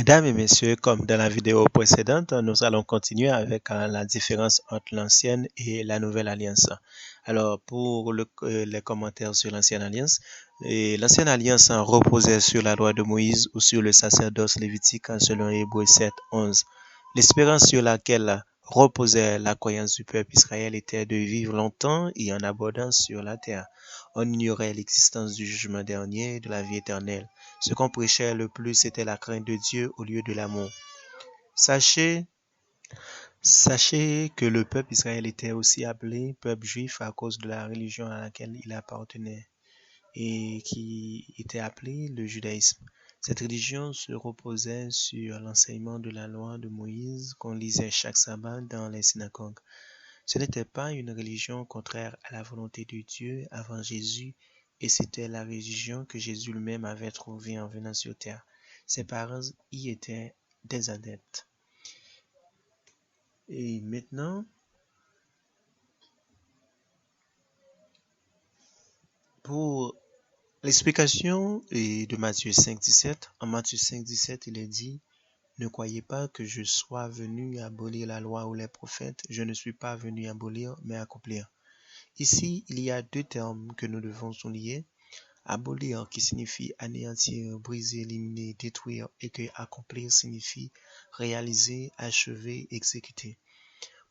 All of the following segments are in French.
Mesdames et messieurs, comme dans la vidéo précédente, nous allons continuer avec la différence entre l'ancienne et la nouvelle alliance. Alors, pour les commentaires sur l'ancienne alliance, l'ancienne alliance reposait sur la loi de Moïse ou sur le sacerdoce lévitique selon Hébreux 7, 11. L'espérance sur laquelle reposait la croyance du peuple Israël était de vivre longtemps et en abondance sur la terre. On ignorait l'existence du jugement dernier et de la vie éternelle. Ce qu'on prêchait le plus, c'était la crainte de Dieu au lieu de l'amour. Sachez que le peuple Israël était aussi appelé peuple juif à cause de la religion à laquelle il appartenait et qui était appelé le judaïsme. Cette religion se reposait sur l'enseignement de la loi de Moïse qu'on lisait chaque sabbat dans les synagogues. Ce n'était pas une religion contraire à la volonté de Dieu avant Jésus, et c'était la religion que Jésus lui-même avait trouvée en venant sur terre. Ses parents y étaient des adeptes. Et maintenant, pour l'explication de Matthieu 5, 17, en Matthieu 5, 17, il est dit: ne croyez pas que je sois venu abolir la loi ou les prophètes, je ne suis pas venu abolir, mais accomplir. Ici, il y a deux termes que nous devons souligner. Abolir qui signifie anéantir, briser, éliminer, détruire, et que accomplir signifie réaliser, achever, exécuter.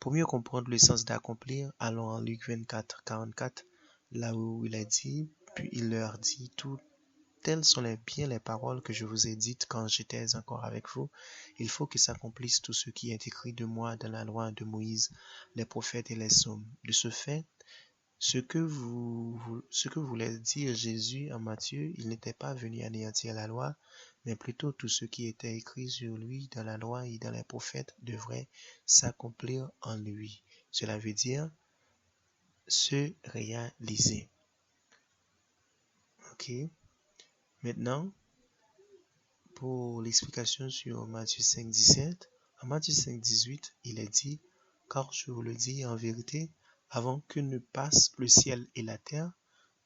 Pour mieux comprendre le sens d'accomplir, allons en Luc 24, 44, là où il est dit: puis il leur dit tout. Telles sont bien les paroles que je vous ai dites quand j'étais encore avec vous. Il faut que s'accomplisse tout ce qui est écrit de moi dans la loi de Moïse, les prophètes et les psaumes. De ce fait, ce que voulait dire Jésus en Matthieu, il n'était pas venu anéantir la loi, mais plutôt tout ce qui était écrit sur lui dans la loi et dans les prophètes devrait s'accomplir en lui. Cela veut dire se réaliser. Ok? Maintenant, pour l'explication sur Matthieu 5, 17, en Matthieu 5, 18, il est dit: car je vous le dis en vérité, avant que ne passe le ciel et la terre,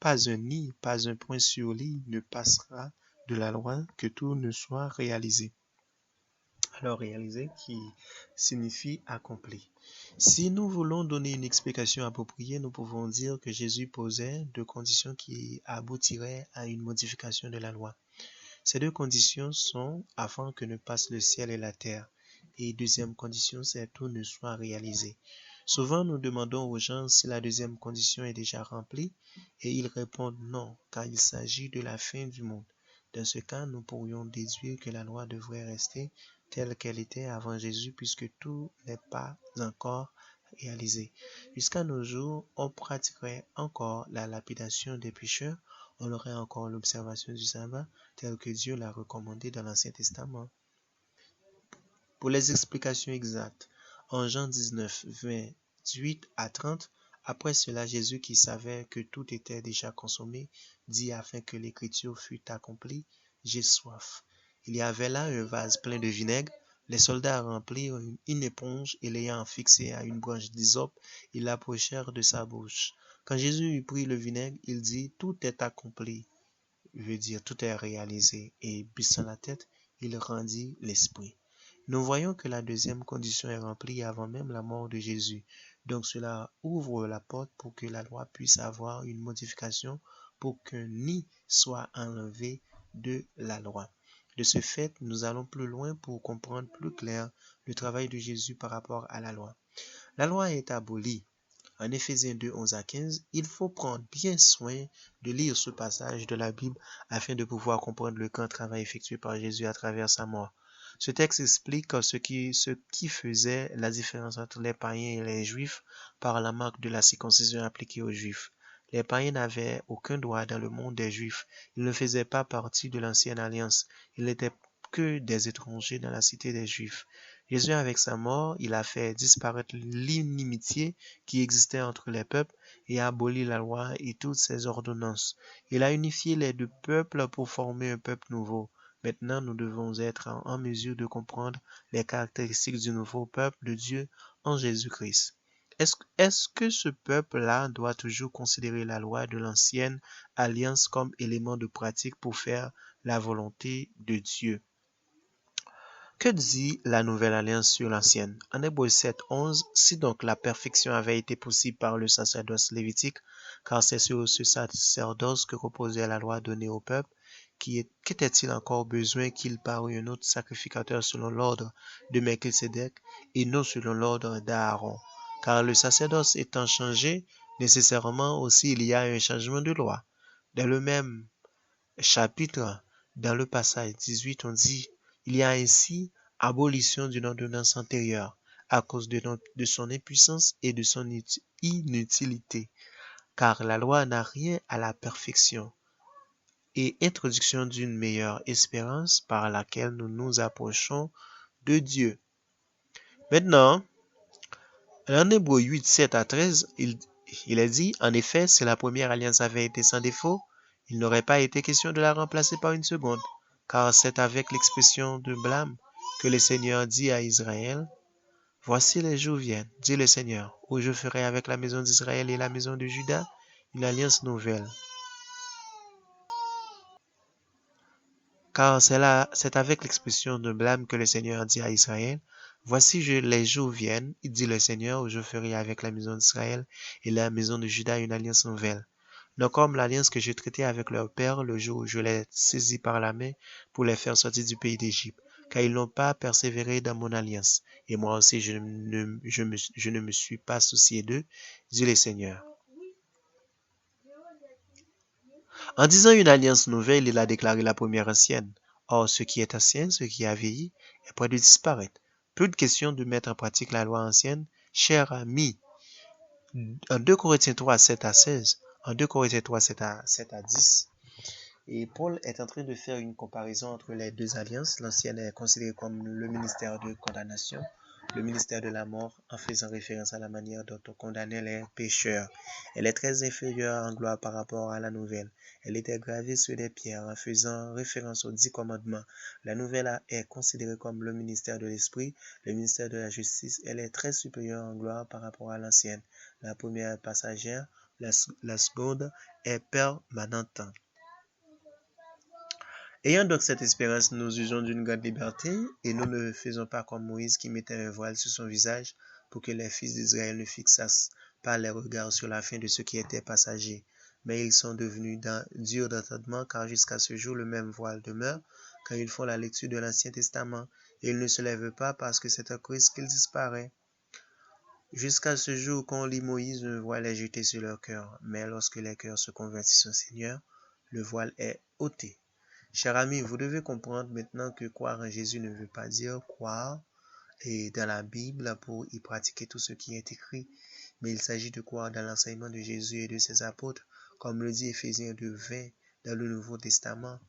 pas un nid, pas un point sur lit ne passera de la loi que tout ne soit réalisé. Alors réaliser qui signifie accompli. Si nous voulons donner une explication appropriée, nous pouvons dire que Jésus posait deux conditions qui aboutiraient à une modification de la loi. Ces deux conditions sont afin que ne passe le ciel et la terre. Et deuxième condition, c'est tout ne soit réalisé. Souvent, nous demandons aux gens si la deuxième condition est déjà remplie et ils répondent non, car il s'agit de la fin du monde. Dans ce cas, nous pourrions déduire que la loi devrait rester telle qu'elle était avant Jésus puisque tout n'est pas encore réalisé. Jusqu'à nos jours, on pratiquerait encore la lapidation des pécheurs, on aurait encore l'observation du sabbat tel que Dieu l'a recommandé dans l'Ancien Testament. Pour les explications exactes, en Jean 19, 28 à 30, après cela, Jésus, qui savait que tout était déjà consommé, dit afin que l'écriture fût accomplie: j'ai soif. Il y avait là un vase plein de vinaigre. Les soldats remplirent une éponge et l'ayant fixée à une branche d'hysope, ils l'approchèrent de sa bouche. Quand Jésus eut pris le vinaigre, il dit: tout est accompli. Veut dire tout est réalisé, et baissant la tête, il rendit l'esprit. Nous voyons que la deuxième condition est remplie avant même la mort de Jésus. Donc cela ouvre la porte pour que la loi puisse avoir une modification pour qu'un nid soit enlevé de la loi. De ce fait, nous allons plus loin pour comprendre plus clair le travail de Jésus par rapport à la loi. La loi est abolie. En Éphésiens 2, 11 à 15, il faut prendre bien soin de lire ce passage de la Bible afin de pouvoir comprendre le grand travail effectué par Jésus à travers sa mort. Ce texte explique ce qui faisait la différence entre les païens et les juifs par la marque de la circoncision appliquée aux juifs. Les païens n'avaient aucun droit dans le monde des juifs. Ils ne faisaient pas partie de l'ancienne alliance. Ils n'étaient que des étrangers dans la cité des juifs. Jésus, avec sa mort, il a fait disparaître l'inimitié qui existait entre les peuples et a aboli la loi et toutes ses ordonnances. Il a unifié les deux peuples pour former un peuple nouveau. Maintenant, nous devons être en mesure de comprendre les caractéristiques du nouveau peuple de Dieu en Jésus-Christ. Est-ce que ce peuple-là doit toujours considérer la loi de l'ancienne alliance comme élément de pratique pour faire la volonté de Dieu? Que dit la nouvelle alliance sur l'ancienne? En Hébreux 7, 11, si donc la perfection avait été possible par le sacerdoce lévitique, car c'est sur ce sacerdoce que reposait la loi donnée au peuple, qu'était-il encore besoin qu'il parût un autre sacrificateur selon l'ordre de Melchisédek et non selon l'ordre d'Aaron? Car le sacerdoce étant changé, nécessairement aussi il y a un changement de loi. Dans le même chapitre, dans le passage 18, on dit, il y a ainsi abolition d'une ordonnance antérieure à cause de son impuissance et de son inutilité, car la loi n'a rien à la perfection, et introduction d'une meilleure espérance par laquelle nous nous approchons de Dieu. Maintenant, en Hébreux 8, 7 à 13, il est dit, en effet, si la première alliance avait été sans défaut, il n'aurait pas été question de la remplacer par une seconde, car c'est avec l'expression de blâme que le Seigneur dit à Israël, voici les jours viennent, dit le Seigneur, où je ferai avec la maison d'Israël et la maison de Juda une alliance nouvelle. Car c'est avec l'expression de blâme que le Seigneur dit à Israël, voici les jours viennent, dit le Seigneur, où je ferai avec la maison d'Israël et la maison de Juda une alliance nouvelle. Non comme l'alliance que je traitais avec leur père le jour où je les saisis par la main pour les faire sortir du pays d'Égypte, car ils n'ont pas persévéré dans mon alliance. Et moi aussi je ne me suis pas soucié d'eux, dit le Seigneur. En disant une alliance nouvelle, il a déclaré la première ancienne. Or, ce qui est ancien, ce qui a vieilli, est près de disparaître. Plus de question de mettre en pratique la loi ancienne. Cher ami, en 2 Corinthiens 3, 7 à 16, en 2 Corinthiens 3, 7 à 10, et Paul est en train de faire une comparaison entre les deux alliances. L'ancienne est considérée comme le ministère de condamnation, le ministère de la mort, en faisant référence à la manière dont on condamnait les pécheurs. Elle est très inférieure en gloire par rapport à la nouvelle. Elle était gravée sur des pierres en faisant référence aux 10 commandements. La nouvelle est considérée comme le ministère de l'esprit, le ministère de la justice. Elle est très supérieure en gloire par rapport à l'ancienne. La première est passagère, la seconde est permanente. Ayant donc cette espérance, nous usons d'une grande liberté et nous ne faisons pas comme Moïse qui mettait un voile sur son visage pour que les fils d'Israël ne fixassent pas les regards sur la fin de ce qui était passager. Mais ils sont devenus durs d'entendement car jusqu'à ce jour le même voile demeure quand ils font la lecture de l'Ancien Testament et ils ne se lèvent pas parce que c'est en Christ qu'il disparaît. Jusqu'à ce jour qu'on lit Moïse, un voile est jeté sur leur cœur, mais lorsque les cœurs se convertissent au Seigneur, le voile est ôté. Chers amis, vous devez comprendre maintenant que croire en Jésus ne veut pas dire croire dans la Bible pour y pratiquer tout ce qui est écrit, mais il s'agit de croire dans l'enseignement de Jésus et de ses apôtres, comme le dit Éphésiens 2:20 dans le Nouveau Testament.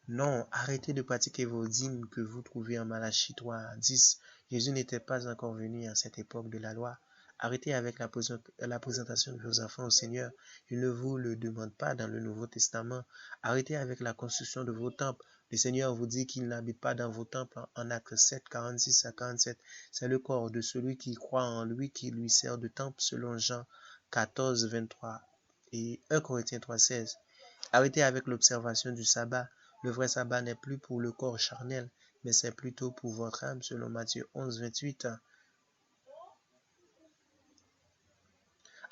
Non, arrêtez de pratiquer vos dîmes que vous trouvez en Malachie 3:10. Jésus n'était pas encore venu à cette époque de la loi. Arrêtez avec la présentation de vos enfants au Seigneur. Il ne vous le demande pas dans le Nouveau Testament. Arrêtez avec la construction de vos temples. Le Seigneur vous dit qu'il n'habite pas dans vos temples en Actes 7, 46 à 47. C'est le corps de celui qui croit en lui qui lui sert de temple selon Jean 14, 23 et 1 Corinthiens 3, 16. Arrêtez avec l'observation du sabbat. Le vrai sabbat n'est plus pour le corps charnel, mais c'est plutôt pour votre âme selon Matthieu 11, 28.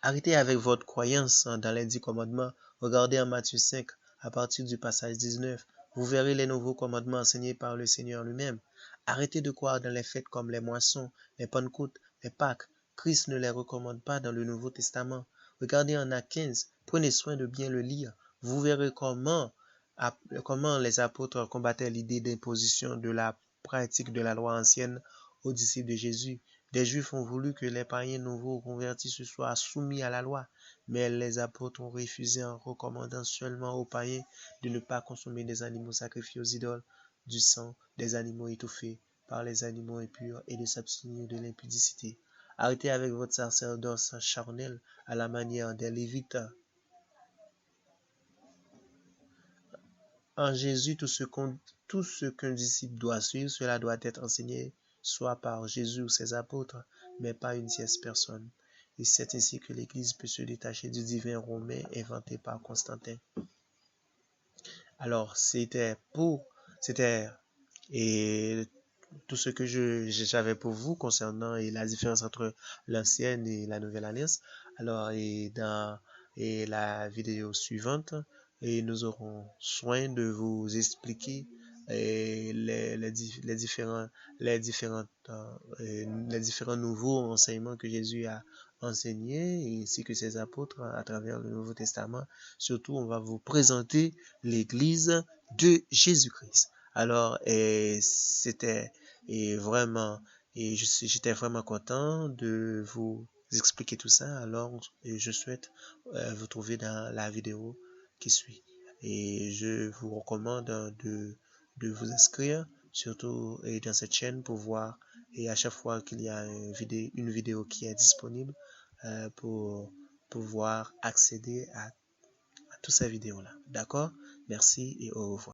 Arrêtez avec votre croyance dans les 10 commandements. Regardez en Matthieu 5, à partir du passage 19. Vous verrez les nouveaux commandements enseignés par le Seigneur lui-même. Arrêtez de croire dans les fêtes comme les moissons, les Pentecôtes, les Pâques. Christ ne les recommande pas dans le Nouveau Testament. Regardez en Actes 15. Prenez soin de bien le lire. Vous verrez comment les apôtres combattaient l'idée d'imposition de la pratique de la loi ancienne aux disciples de Jésus. Des Juifs ont voulu que les païens nouveaux convertis se soient soumis à la loi, mais les apôtres ont refusé en recommandant seulement aux païens de ne pas consommer des animaux sacrifiés aux idoles, du sang, des animaux étouffés par les animaux impurs et de s'abstenir de l'impudicité. Arrêtez avec votre sacerdoce charnel à la manière des Lévites. En Jésus, tout ce qu'un disciple doit suivre, cela doit être enseigné soit par Jésus ou ses apôtres, mais pas une tierce personne. Et c'est ainsi que l'Église peut se détacher du divin romain inventé par Constantin. Alors, c'était et tout ce que j'avais pour vous concernant la différence entre l'ancienne et la nouvelle alliance. Alors, dans la vidéo suivante, nous aurons soin de vous expliquer les différentes, les différents nouveaux enseignements que Jésus a enseignés, ainsi que ses apôtres à travers le Nouveau Testament. Surtout, on va vous présenter l'Église de Jésus-Christ. Alors, c'était vraiment, j'étais vraiment content de vous expliquer tout ça. Alors, je souhaite vous trouver dans la vidéo qui suit. Et je vous recommande de vous inscrire, surtout dans cette chaîne pour voir, et à chaque fois qu'il y a une vidéo qui est disponible, pour pouvoir accéder à toutes ces vidéos-là. D'accord? Merci et au revoir.